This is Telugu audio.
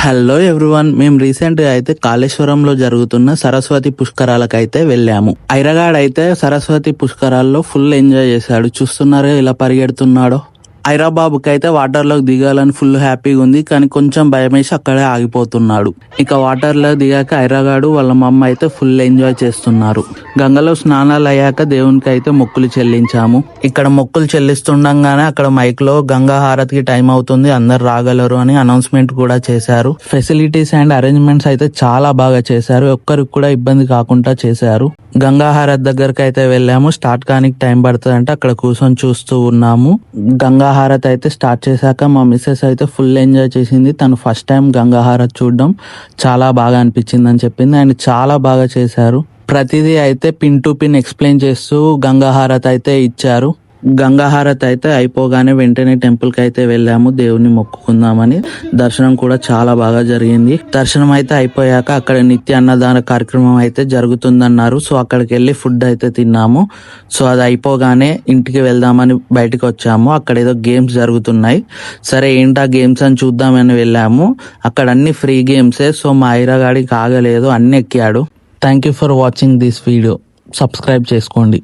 హలో ఎవ్రీవన్, మేము రీసెంట్ గా అయితే కాళేశ్వరంలో జరుగుతున్న సరస్వతి పుష్కరాలకైతే వెళ్ళాము. ఐరగాడ్ అయితే సరస్వతి పుష్కరాల్లో ఫుల్ ఎంజాయ్ చేశాడు. చూస్తున్నారే ఇలా పరిగెడుతున్నాడో. ఐరాబాబుకి అయితే వాటర్ లోకి దిగాలని ఫుల్ హ్యాపీగా ఉంది, కానీ కొంచెం భయమేసి అక్కడే ఆగిపోతున్నాడు. ఇక వాటర్ లో దిగాక ఐరాగాడు వాళ్ళ మమ్మ అయితే ఫుల్ ఎంజాయ్ చేస్తున్నారు. గంగలో స్నానాలు అయ్యాక దేవునికి అయితే మొక్కులు చెల్లించాము. ఇక్కడ మొక్కులు చెల్లిస్తుండగానే అక్కడ మైక్ లో గంగా హారతికి టైం అవుతుంది, అందరు రాగలరు అని అనౌన్స్మెంట్ కూడా చేశారు. ఫెసిలిటీస్ అండ్ అరేంజ్మెంట్స్ అయితే చాలా బాగా చేశారు. ఒక్కరికి కూడా ఇబ్బంది కాకుండా చేశారు. గంగా హారతి దగ్గరకు అయితే వెళ్ళాము. స్టార్ట్ కానికి టైం పడుతుంది అంటే అక్కడ కూర్చొని చూస్తూ ఉన్నాము. గంగా హారతి అయితే స్టార్ట్ చేశాక మా మిస్సెస్ అయితే ఫుల్ ఎంజాయ్ చేసింది. తను ఫస్ట్ టైం గంగా హారతి చూడడం చాలా బాగా అనిపించింది అని చెప్పింది. అండ్ చాలా బాగా చేశారు. ప్రతిదీ అయితే పిన్ టు పిన్ ఎక్స్ప్లెయిన్ చేస్తూ గంగా హారతి అయితే ఇచ్చారు. గంగా హారతి అయితే అయిపోగానే వెంటనే టెంపుల్ కి అయితే వెళ్ళాము దేవుని మొక్కుకుందామని. దర్శనం కూడా చాలా బాగా జరిగింది. దర్శనం అయితే అయిపోయాక అక్కడ నిత్య అన్నదాన కార్యక్రమం అయితే జరుగుతుందన్నారు. సో అక్కడికి వెళ్ళి ఫుడ్ అయితే తిన్నాము. సో అది అయిపోగానే ఇంటికి వెళ్దామని బయటకు వచ్చాము. అక్కడ ఏదో గేమ్స్ జరుగుతున్నాయి. సరే ఏంటా గేమ్స్ అని చూద్దామని వెళ్ళాము. అక్కడ అన్ని ఫ్రీ గేమ్సే. సో మా ఐరాగాడికి ఆగలేదు, అన్ని ఎక్కాడు. Thank you for watching this video. Subscribe చేసుకోండి.